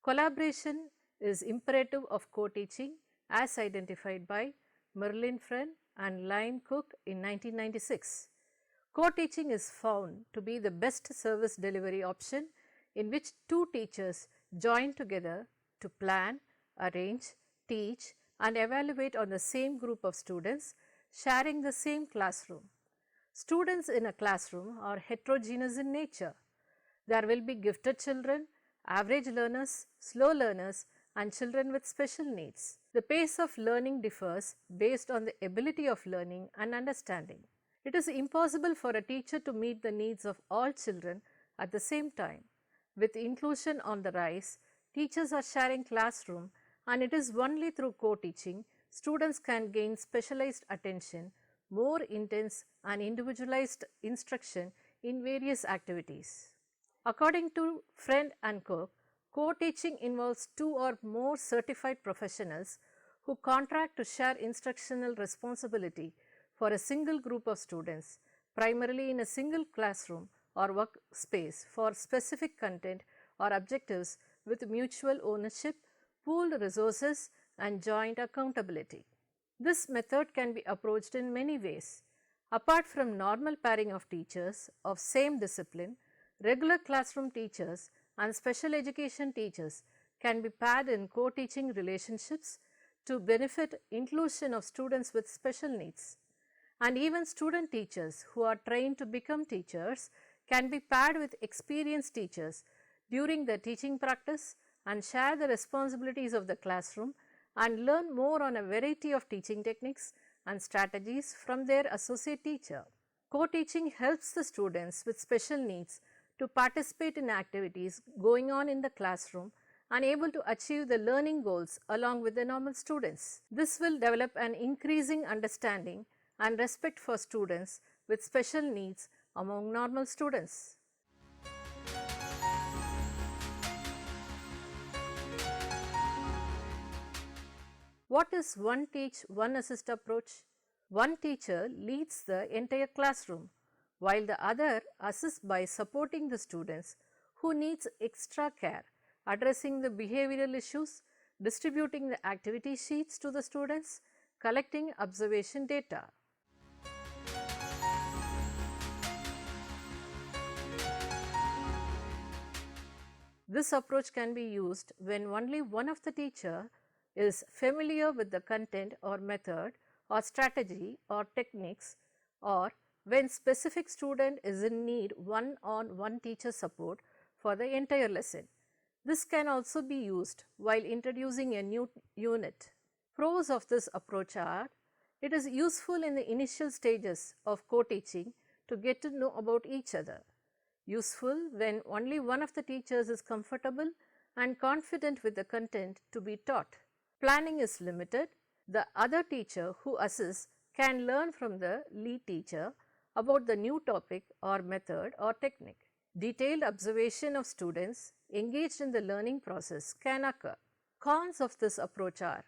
Collaboration is imperative of co-teaching as identified by Merlin Friend and Lyon Cook in 1996. Co-teaching is found to be the best service delivery option in which two teachers join together to plan, arrange, teach and evaluate on the same group of students sharing the same classroom. Students in a classroom are heterogeneous in nature. There will be gifted children, average learners, slow learners and children with special needs. The pace of learning differs based on the ability of learning and understanding. It is impossible for a teacher to meet the needs of all children at the same time. With inclusion on the rise, teachers are sharing classroom and it is only through co-teaching students can gain specialized attention, more intense and individualized instruction in various activities. According to Friend and Cook, co-teaching involves two or more certified professionals who contract to share instructional responsibility for a single group of students, primarily in a single classroom or workspace for specific content or objectives with mutual ownership, pooled resources and joint accountability. This method can be approached in many ways. Apart from normal pairing of teachers of same discipline, regular classroom teachers and special education teachers can be paired in co-teaching relationships to benefit inclusion of students with special needs. And even student teachers who are trained to become teachers can be paired with experienced teachers during their teaching practice and share the responsibilities of the classroom and learn more on a variety of teaching techniques and strategies from their associate teacher. Co-teaching helps the students with special needs to participate in activities going on in the classroom and able to achieve the learning goals along with the normal students. This will develop an increasing understanding and respect for students with special needs among normal students. What is one teach, one assist approach? One teacher leads the entire classroom, while the other assists by supporting the students who needs extra care, addressing the behavioral issues, distributing the activity sheets to the students, collecting observation data. This approach can be used when only one of the teacher is familiar with the content or method or strategy or techniques, or when specific student is in need one-on-one teacher support for the entire lesson. This can also be used while introducing a new unit. Pros of this approach are: it is useful in the initial stages of co-teaching to get to know about each other. Useful when only one of the teachers is comfortable and confident with the content to be taught. Planning is limited. The other teacher who assists can learn from the lead teacher about the new topic or method or technique. Detailed observation of students engaged in the learning process can occur. Cons of this approach are: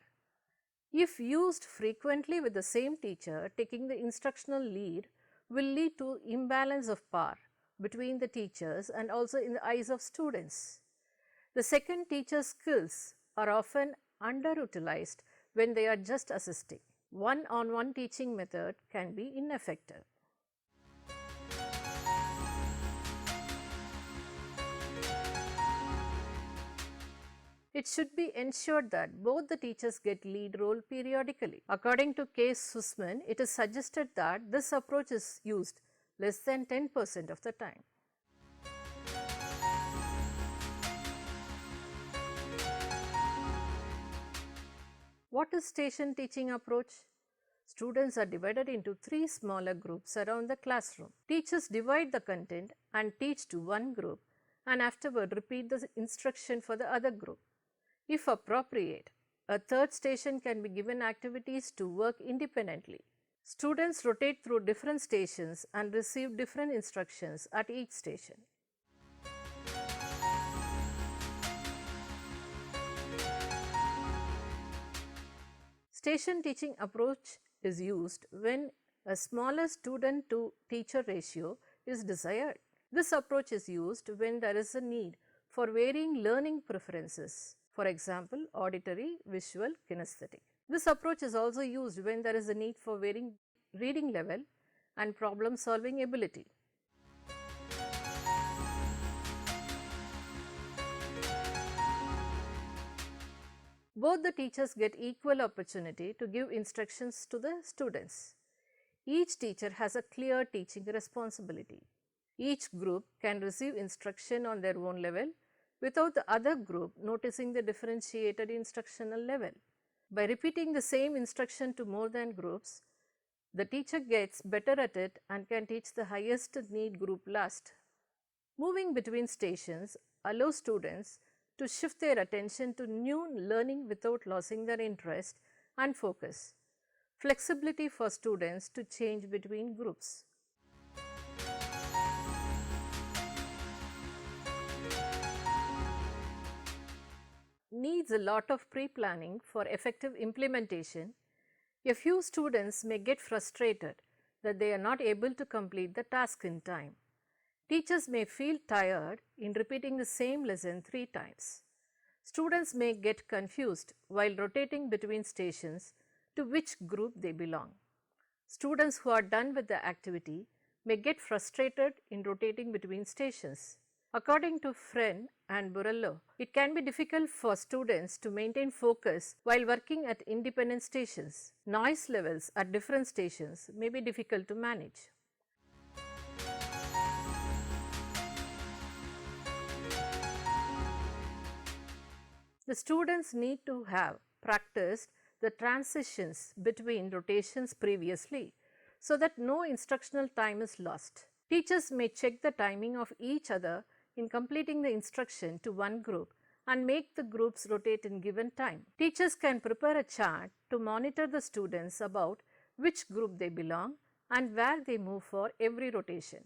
if used frequently with the same teacher taking the instructional lead will lead to imbalance of power between the teachers and also in the eyes of students. The second teacher's skills are often underutilized when they are just assisting. One-on-one teaching method can be ineffective. It should be ensured that both the teachers get lead role periodically. According to Case Sussman, it is suggested that this approach is used less than 10% of the time. What is station teaching approach? Students are divided into 3 smaller groups around the classroom. Teachers divide the content and teach to one group and afterward repeat the instruction for the other group. If appropriate, a third station can be given activities to work independently. Students rotate through different stations and receive different instructions at each station. Station teaching approach is used when a smaller student to teacher ratio is desired. This approach is used when there is a need for varying learning preferences, for example, auditory, visual, kinesthetic. This approach is also used when there is a need for varying reading level and problem solving ability. Both the teachers get equal opportunity to give instructions to the students. Each teacher has a clear teaching responsibility. Each group can receive instruction on their own level without the other group noticing the differentiated instructional level. By repeating the same instruction to more than groups, the teacher gets better at it and can teach the highest need group last. Moving between stations allows students to shift their attention to new learning without losing their interest and focus. Flexibility for students to change between groups. Needs a lot of pre-planning for effective implementation. A few students may get frustrated that they are not able to complete the task in time. Teachers may feel tired in repeating the same lesson 3 times. Students may get confused while rotating between stations to which group they belong. Students who are done with the activity may get frustrated in rotating between stations. According to Friend and Burello, it can be difficult for students to maintain focus while working at independent stations. Noise levels at different stations may be difficult to manage. The students need to have practiced the transitions between rotations previously so that no instructional time is lost. Teachers may check the timing of each other in completing the instruction to one group and make the groups rotate in given time. Teachers can prepare a chart to monitor the students about which group they belong and where they move for every rotation.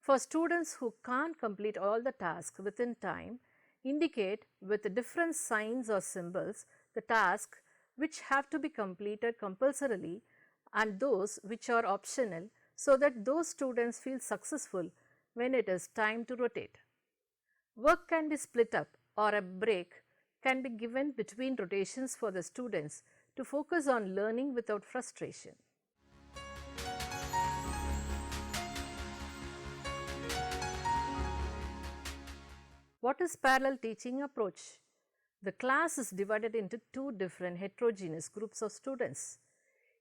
For students who can't complete all the tasks within time, indicate with different signs or symbols the tasks which have to be completed compulsorily and those which are optional so that those students feel successful when it is time to rotate. Work can be split up or a break can be given between rotations for the students to focus on learning without frustration. What is parallel teaching approach? The class is divided into 2 different heterogeneous groups of students.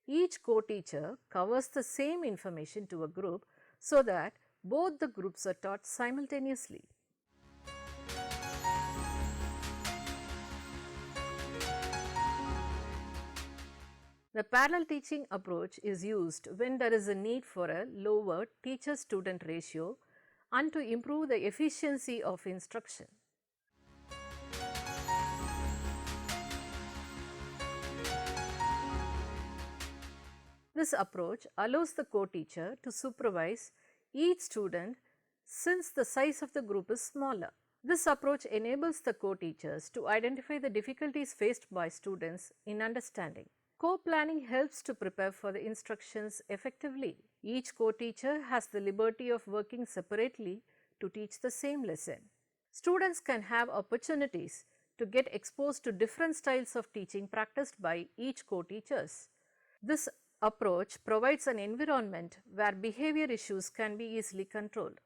Each co-teacher covers the same information to a group so that both the groups are taught simultaneously. The parallel teaching approach is used when there is a need for a lower teacher-student ratio and to improve the efficiency of instruction. This approach allows the co-teacher to supervise each student since the size of the group is smaller. This approach enables the co-teachers to identify the difficulties faced by students in understanding. Co-planning helps to prepare for the instructions effectively. Each co-teacher has the liberty of working separately to teach the same lesson. Students can have opportunities to get exposed to different styles of teaching practiced by each co-teachers. This approach provides an environment where behavior issues can be easily controlled.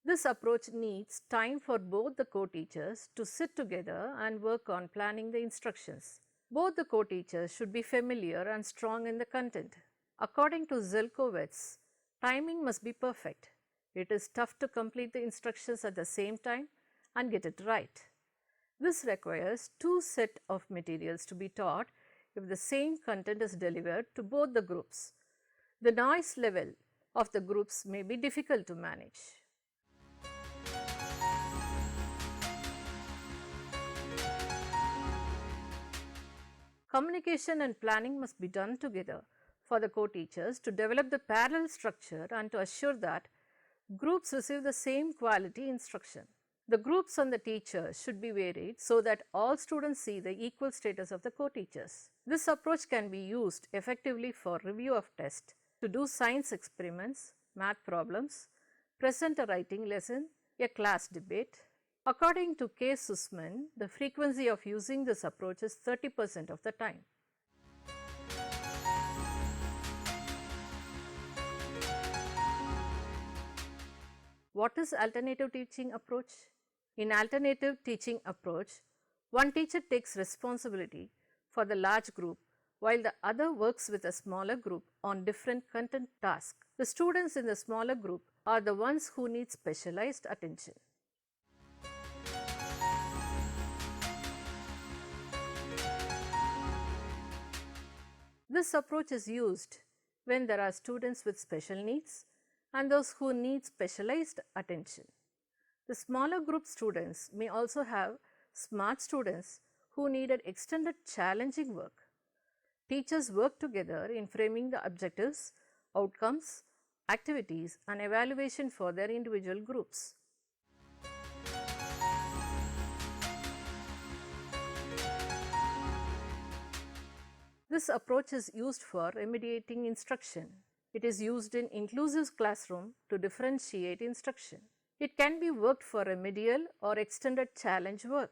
This approach needs time for both the co-teachers to sit together and work on planning the instructions. Both the co-teachers should be familiar and strong in the content. According to Zelkowitz, timing must be perfect. It is tough to complete the instructions at the same time and get it right. This requires 2 sets of materials to be taught if the same content is delivered to both the groups. The noise level of the groups may be difficult to manage. Communication and planning must be done together for the co-teachers to develop the parallel structure and to assure that groups receive the same quality instruction. The groups and the teachers should be varied so that all students see the equal status of the co-teachers. This approach can be used effectively for review of tests, to do science experiments, math problems, present a writing lesson, a class debate. According to K. Sussman, the frequency of using this approach is 30% of the time. What is alternative teaching approach? In alternative teaching approach, one teacher takes responsibility for the large group while the other works with a smaller group on different content tasks. The students in the smaller group are the ones who need specialized attention. This approach is used when there are students with special needs and those who need specialized attention. The smaller group students may also have smart students who needed extended challenging work. Teachers work together in framing the objectives, outcomes, activities and evaluation for their individual groups. This approach is used for remediating instruction. It is used in inclusive classroom to differentiate instruction. It can be worked for remedial or extended challenge work.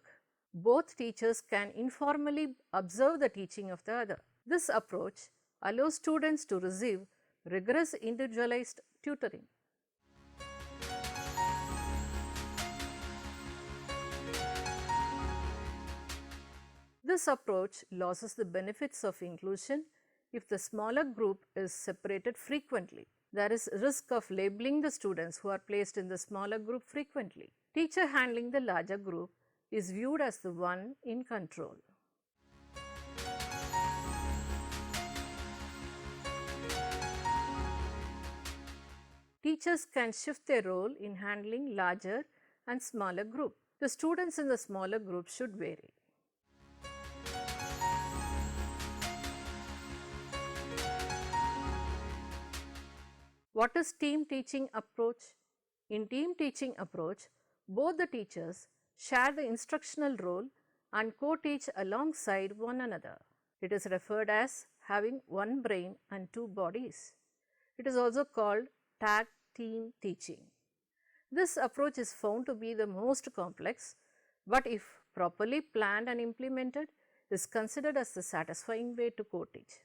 Both teachers can informally observe the teaching of the other. This approach allows students to receive rigorous individualized tutoring. This approach loses the benefits of inclusion if the smaller group is separated frequently. There is risk of labeling the students who are placed in the smaller group frequently. Teacher handling the larger group is viewed as the one in control. Teachers can shift their role in handling larger and smaller group. The students in the smaller group should vary. What is team teaching approach? In team teaching approach, both the teachers share the instructional role and co-teach alongside one another. It is referred as having one brain and two bodies. It is also called tag team teaching. This approach is found to be the most complex, but if properly planned and implemented, is considered as the satisfying way to co-teach.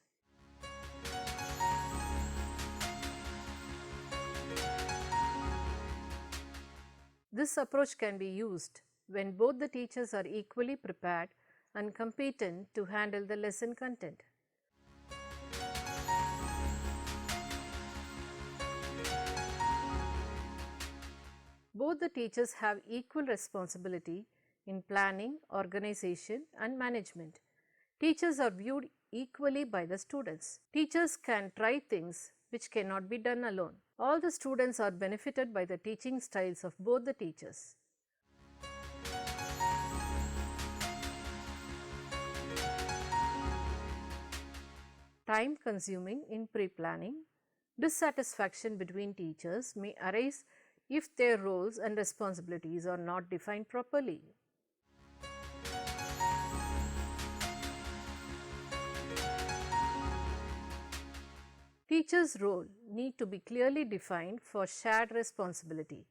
This approach can be used when both the teachers are equally prepared and competent to handle the lesson content. Both the teachers have equal responsibility in planning, organization and management. Teachers are viewed equally by the students. Teachers can try things which cannot be done alone. All the students are benefited by the teaching styles of both the teachers. Time consuming in pre-planning. Dissatisfaction between teachers may arise if their roles and responsibilities are not defined properly. Teachers' role need to be clearly defined for shared responsibility.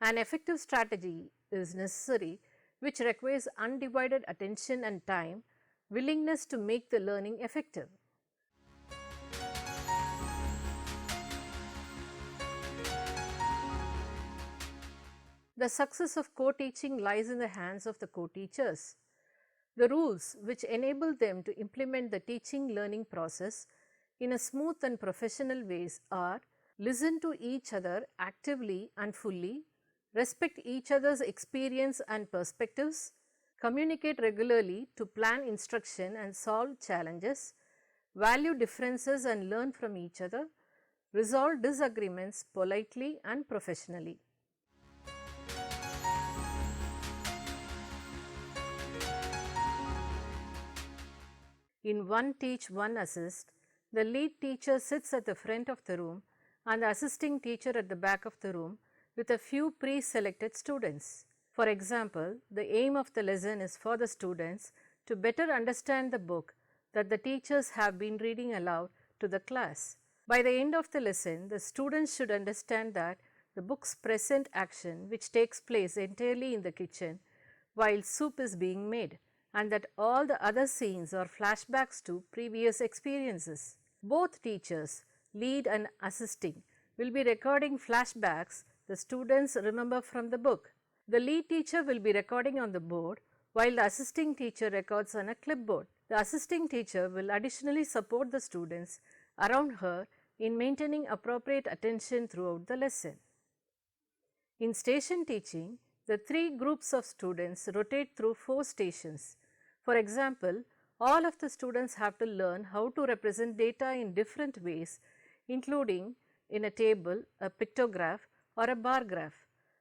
An effective strategy is necessary which requires undivided attention and time, willingness to make the learning effective. The success of co-teaching lies in the hands of the co-teachers. The rules which enable them to implement the teaching learning process in a smooth and professional ways are: listen to each other actively and fully, respect each other's experience and perspectives, communicate regularly to plan instruction and solve challenges, value differences and learn from each other, resolve disagreements politely and professionally. In one teach, one assist, the lead teacher sits at the front of the room and the assisting teacher at the back of the room with a few pre-selected students. For example, the aim of the lesson is for the students to better understand the book that the teachers have been reading aloud to the class. By the end of the lesson, the students should understand that the book's present action, which takes place entirely in the kitchen while soup is being made, and that all the other scenes are flashbacks to previous experiences. Both teachers, lead and assisting, will be recording flashbacks the students remember from the book. The lead teacher will be recording on the board while the assisting teacher records on a clipboard. The assisting teacher will additionally support the students around her in maintaining appropriate attention throughout the lesson. In station teaching, the three groups of students rotate through 4 stations. For example, all of the students have to learn how to represent data in different ways, including in a table, a pictograph, or a bar graph.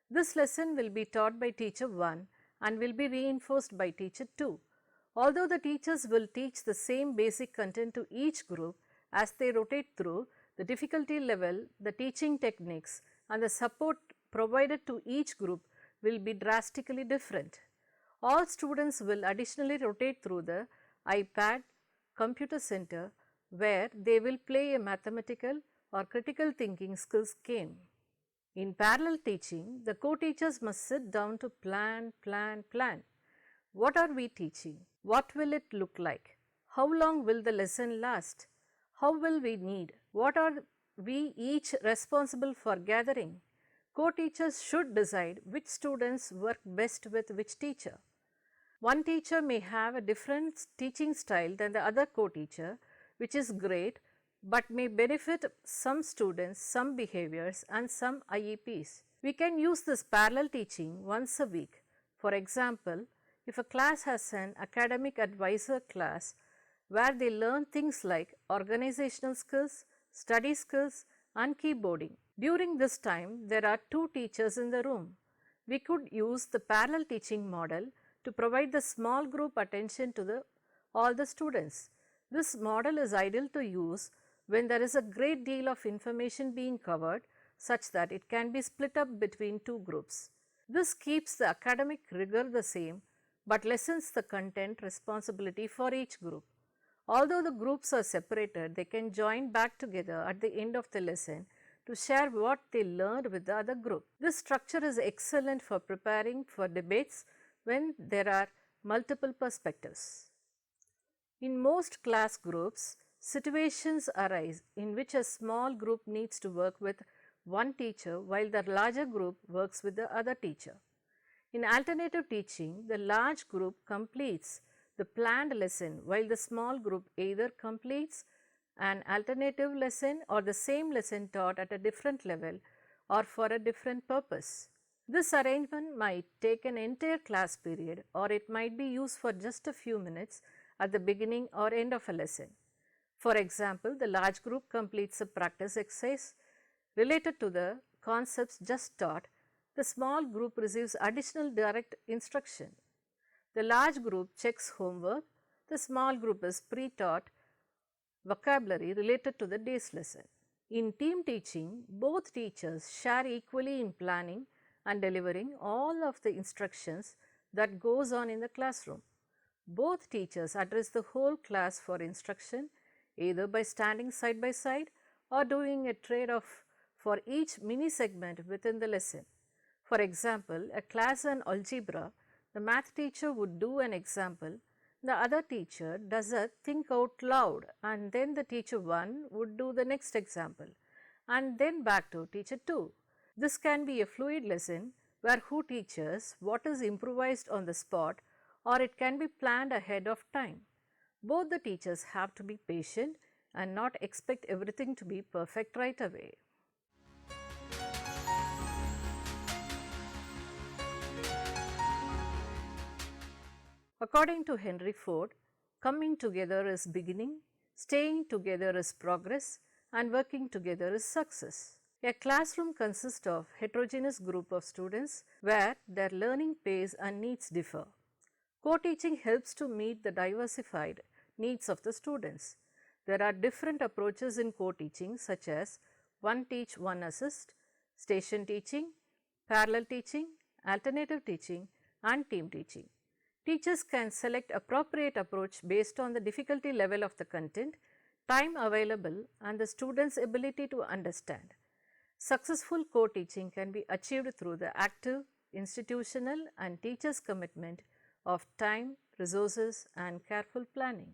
This lesson will be taught by teacher 1 and will be reinforced by teacher 2. Although the teachers will teach the same basic content to each group, as they rotate through, the difficulty level, the teaching techniques, and the support provided to each group will be drastically different. All students will additionally rotate through the iPad computer center, where they will play a mathematical or critical thinking skills game. In parallel teaching, the co-teachers must sit down to plan. What are we teaching? What will it look like? How long will the lesson last? How will we need? What are we each responsible for gathering? Co-teachers should decide which students work best with which teacher. One teacher may have a different teaching style than the other co-teacher, which is great, but may benefit some students, some behaviors, and some IEPs. We can use this parallel teaching once a week. For example, if a class has an academic advisor class where they learn things like organizational skills, study skills, and keyboarding. During this time, there are 2 teachers in the room. We could use the parallel teaching model to provide the small group attention to all the students. This model is ideal to use when there is a great deal of information being covered, such that it can be split up between 2 groups. This keeps the academic rigor the same, but lessens the content responsibility for each group. Although the groups are separated, they can join back together at the end of the lesson to share what they learned with the other group. This structure is excellent for preparing for debates when there are multiple perspectives. In most class groups, situations arise in which a small group needs to work with one teacher while the larger group works with the other teacher. In alternative teaching, the large group completes the planned lesson while the small group either completes an alternative lesson or the same lesson taught at a different level or for a different purpose. This arrangement might take an entire class period, or it might be used for just a few minutes at the beginning or end of a lesson. For example, the large group completes a practice exercise related to the concepts just taught. The small group receives additional direct instruction. The large group checks homework. The small group is pre-taught vocabulary related to the day's lesson. In team teaching, both teachers share equally in planning and delivering all of the instructions that goes on in the classroom. Both teachers address the whole class for instruction, either by standing side by side or doing a trade-off for each mini segment within the lesson. For example, a class on algebra, the math teacher would do an example, the other teacher does a think out loud, and then the teacher 1 would do the next example, and then back to teacher 2. This can be a fluid lesson where who teaches what is improvised on the spot, or it can be planned ahead of time. Both the teachers have to be patient and not expect everything to be perfect right away. According to Henry Ford, coming together is beginning, staying together is progress, and working together is success. A classroom consists of a heterogeneous group of students where their learning pace and needs differ. Co-teaching helps to meet the diversified needs of the students. There are different approaches in co-teaching such as one teach, one assist, station teaching, parallel teaching, alternative teaching and team teaching. Teachers can select appropriate approach based on the difficulty level of the content, time available and the student's ability to understand. Successful co-teaching can be achieved through the active, institutional and teachers' commitment of time, resources and careful planning.